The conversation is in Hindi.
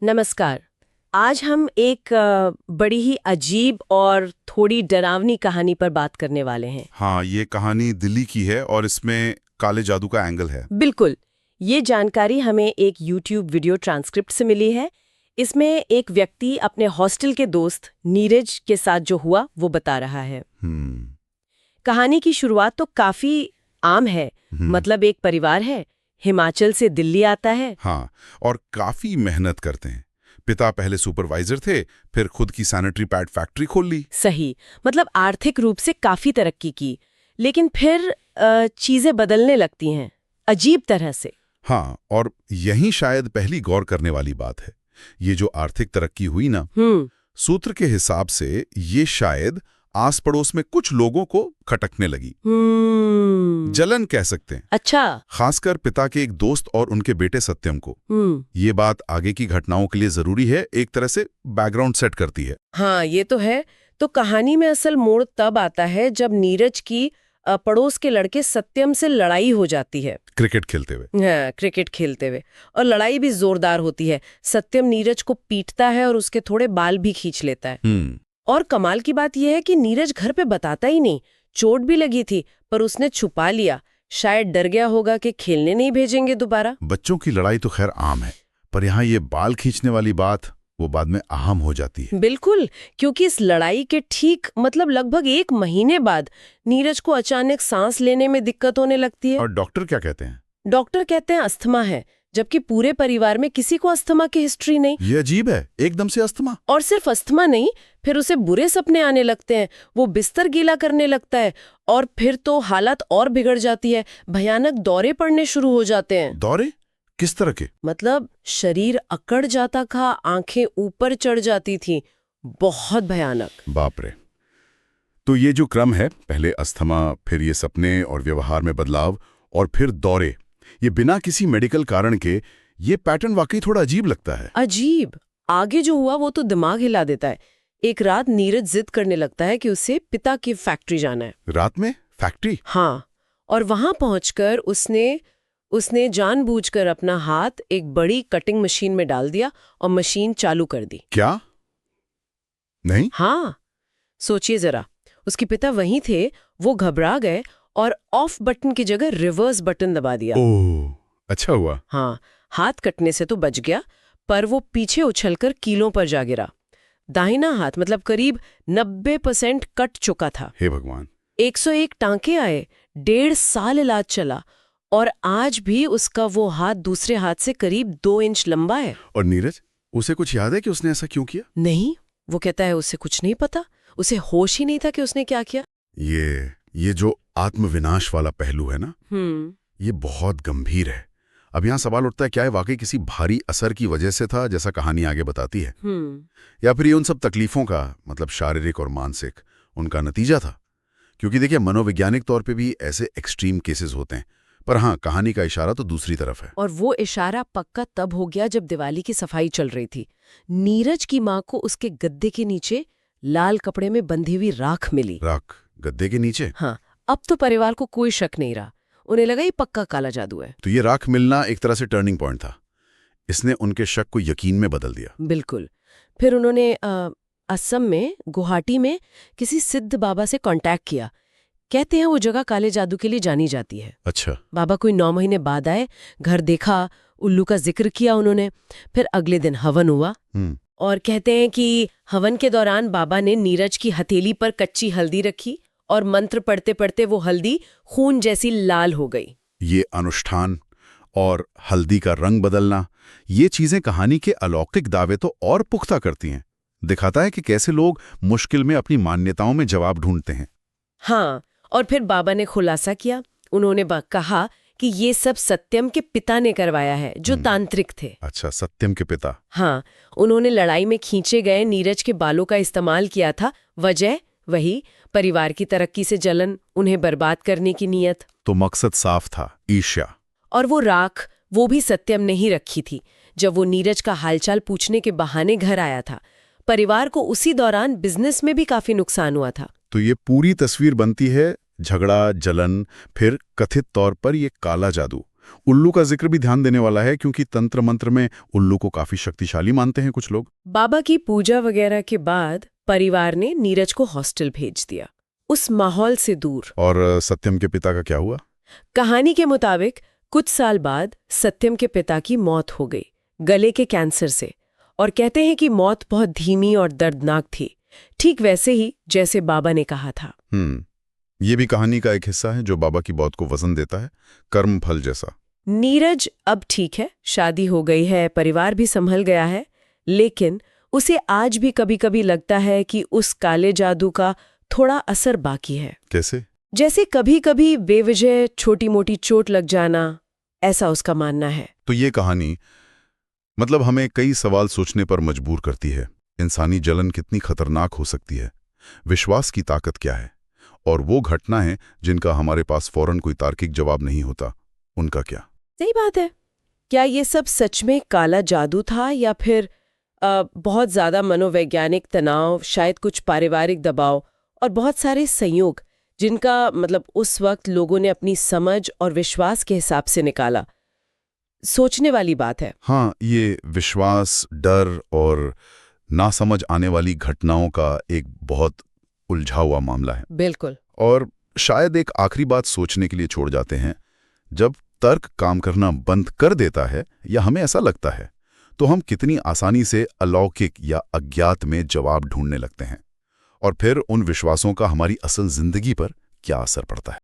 नमस्कार। आज हम एक बड़ी ही अजीब और थोड़ी डरावनी कहानी पर बात करने वाले हैं। हाँ, ये कहानी दिल्ली की है और इसमें काले जादू का एंगल है। बिल्कुल। ये जानकारी हमें एक YouTube वीडियो ट्रांसक्रिप्ट से मिली है। इसमें एक व्यक्ति अपने हॉस्टल के दोस्त नीरज के साथ जो हुआ वो बता रहा है। कहानी की शुरुआत तो काफी आम है। मतलब एक परिवार है, हिमाचल से दिल्ली आता है। हाँ, और काफी मेहनत करते हैं। पिता पहले सुपरवाइजर थे, फिर खुद की सैनिटरी पैड फैक्ट्री खोल ली। सही, मतलब आर्थिक रूप से काफी तरक्की की, लेकिन फिर चीजें बदलने लगती हैं अजीब तरह से। हाँ, और यही शायद पहली गौर करने वाली बात है। ये जो आर्थिक तरक्की हुई ना, सूत्र के हिसाब से ये शायद आस पड़ोस में कुछ लोगों को खटकने लगी। जलन कह सकते हैं। अच्छा। खासकर पिता के एक दोस्त और उनके बेटे सत्यम को। ये बात आगे की घटनाओं के लिए जरूरी है, एक तरह से बैकग्राउंड सेट करती है। हाँ, ये तो है। तो कहानी में असल मोड़ तब आता है जब नीरज की पड़ोस के लड़के सत्यम से लड़ाई हो जाती है। क्रिकेट खेलते हुए। हाँ, क्रिकेट खेलते हुए। और लड़ाई भी जोरदार होती है। सत्यम नीरज को पीटता है और उसके थोड़े बाल भी खींच लेता है। और कमाल की बात यह है कि नीरज घर पे बताता ही नहीं। चोट भी लगी थी पर उसने छुपा लिया। शायद डर गया होगा कि खेलने नहीं भेजेंगे दोबारा। बच्चों की लड़ाई तो खैर आम है, पर यहाँ ये बाल खींचने वाली बात वो बाद में अहम हो जाती है। बिल्कुल, क्योंकि इस लड़ाई के ठीक मतलब लगभग 1 महीने बाद नीरज को अचानक सांस लेने में दिक्कत होने लगती है। और डॉक्टर क्या कहते हैं? डॉक्टर कहते हैं अस्थमा है, जबकि पूरे परिवार में किसी को अस्थमा की हिस्ट्री नहीं। ये अजीब है, एकदम से अस्थमा। और सिर्फ अस्थमा नहीं, फिर उसे बुरे सपने आने लगते हैं, वो बिस्तर गीला करने लगता है और फिर तो हालत और बिगड़ जाती है। भयानक दौरे पड़ने शुरू हो जाते हैं। दौरे? किस तरह के? मतलब शरीर अकड़ जाता था, आंखें ऊपर चढ़ जाती थी। बहुत भयानक। बाप रे। तो ये जो क्रम है, पहले अस्थमा, फिर ये सपने और व्यवहार में बदलाव, और फिर दौरे, ये बिना किसी मेडिकल कारण के, ये पैटर्न वाकई थोड़ा अजीब लगता है। अजीब। आगे जो हुआ वो तो दिमाग हिला देता है। एक रात नीरज जिद करने लगता है कि उसे पिता की फैक्ट्री जाना है। रात में फैक्ट्री? हाँ, और वहां पहुंचकर उसने जानबूझकर अपना हाथ एक बड़ी कटिंग मशीन में डाल दिया और मशीन चालू कर दी। क्या? नहीं। हाँ, सोचिए जरा। उसके पिता वहीं थे, वो घबरा गए और ऑफ बटन की जगह रिवर्स बटन दबा दिया। ओह, अच्छा हुआ। हाँ, हाथ कटने से तो बच गया, पर वो पीछे उछलकर कीलों पर जा गिरा। दाहिना हाथ मतलब करीब 90% कट चुका था। हे भगवान। 101 टांके आए, 1.5 साल इलाज चला, और आज भी उसका वो हाथ दूसरे हाथ से करीब 2 इंच लंबा है। और नीरज, उसे कुछ याद है कि उसने ऐसा क्यों किया? नहीं, वो कहता है उसे कुछ नहीं पता, उसे होश ही नहीं था कि उसने क्या किया। ये जो आत्मविनाश वाला पहलू है ना, ये बहुत गंभीर है। अब यहाँ सवाल उठता है, क्या ये वाकई किसी भारी असर की वजह से था, जैसा कहानी आगे बताती है, या फिर ये उन सब तकलीफों का, मतलब शारीरिक और मानसिक, उनका नतीजा था? क्योंकि देखिए, मनोवैज्ञानिक तौर पे भी ऐसे एक्सट्रीम केसेस होते हैं, पर हाँ, कहानी का इशारा तो दूसरी तरफ है। और वो इशारा पक्का तब हो गया जब दिवाली की सफाई चल रही थी। नीरज की माँ को उसके गद्दे के नीचे लाल कपड़े में बंधी हुई राख मिली। राख? गद्दे के नीचे? हाँ, अब तो परिवार को कोई शक नहीं रहा। उन्हें लगा ये पक्का काला जादू है। तो ये राख मिलना एक तरह से टर्निंग पॉइंट था। इसने उनके शक को यकीन में बदल दिया। बिल्कुल। फिर उन्होंने असम में गुवाहाटी में किसी सिद्ध बाबा से कांटेक्ट किया। कहते हैं वो जगह काले जादू के लिए जानी जाती है। अच्छा। बाबा कोई 9 महीने बाद आए, घर देखा, उल्लू का जिक्र किया उन्होंने। फिर अगले दिन हवन हुआ, और कहते हैं कि हवन के दौरान बाबा ने नीरज की हथेली पर कच्ची हल्दी रखी और मंत्र पढ़ते पढ़ते वो हल्दी खून जैसी लाल हो गई। ये अनुष्ठान और हल्दी का रंग बदलना, ये चीजें कहानी के अलौकिक दावे तो और पुख्ता करती हैं। दिखाता है कि कैसे लोग मुश्किल में अपनी मान्यताओं में जवाब ढूंढते हैं। हाँ, और फिर बाबा ने खुलासा किया। उन्होंने कहा कि ये सब सत्यम के पिता ने करवाया है, जो तांत्रिक थे। अच्छा, सत्यम के पिता? हाँ, उन्होंने लड़ाई में खींचे गए नीरज के बालों का इस्तेमाल किया था। वजह वही, परिवार की तरक्की से जलन, उन्हें बर्बाद करने की नीयत। तो मकसद साफ था, ईर्ष्या। और वो राख, वो भी सत्यम ने ही रखी थी, जब वो नीरज का हालचाल पूछने के बहाने घर आया था। परिवार को उसी दौरान बिजनेस में भी काफी नुकसान हुआ था। तो ये पूरी तस्वीर बनती है, झगड़ा, जलन, फिर कथित तौर पर ये काला जादू। उल्लू का जिक्र भी ध्यान देने वाला है, क्योंकि तंत्र मंत्र में उल्लू को काफी शक्तिशाली मानते हैं कुछ लोग। बाबा की पूजा वगैरह के बाद परिवार ने नीरज को हॉस्टल भेज दिया, उस माहौल से दूर। और सत्यम के पिता का क्या हुआ? कहानी के मुताबिक कुछ साल बाद सत्यम के पिता की मौत हो गई, गले के कैंसर से। और कहते हैं कि मौत बहुत धीमी और दर्दनाक थी, ठीक वैसे ही जैसे बाबा ने कहा था। ये भी कहानी का एक हिस्सा है जो बाबा की मौत को वजन देता है, कर्म फल जैसा। नीरज अब ठीक है, शादी हो गई है, परिवार भी संभल गया है, लेकिन उसे आज भी कभी-कभी लगता है कि उस काले जादू का थोड़ा असर बाकी है। कैसे? जैसे कभी-कभी बेवजह छोटी मोटी चोट लग जाना, ऐसा उसका मानना है। तो ये कहानी मतलब हमें कई सवाल सोचने पर मजबूर करती है। इंसानी जलन कितनी खतरनाक हो सकती है, विश्वास की ताकत क्या है, और वो घटनाएं जिनका हमारे पास फौरन कोई तार्किक जवाब नहीं होता, उनका क्या? सही बात है। क्या ये सब सच में काला जादू था, या फिर बहुत ज्यादा मनोवैज्ञानिक तनाव, शायद कुछ पारिवारिक दबाव और बहुत सारे संयोग जिनका मतलब उस वक्त लोगों ने अपनी समझ और विश्वास के हिसाब से निकाला? सोचने वाली बात है। हाँ, ये विश्वास, डर और नासमझ आने वाली घटनाओं का एक बहुत उलझा हुआ मामला है। बिल्कुल। और शायद एक आखिरी बात सोचने के लिए छोड़ जाते हैं, जब तर्क काम करना बंद कर देता है या हमें ऐसा लगता है, तो हम कितनी आसानी से अलौकिक या अज्ञात में जवाब ढूंढने लगते हैं, और फिर उन विश्वासों का हमारी असल जिंदगी पर क्या असर पड़ता है।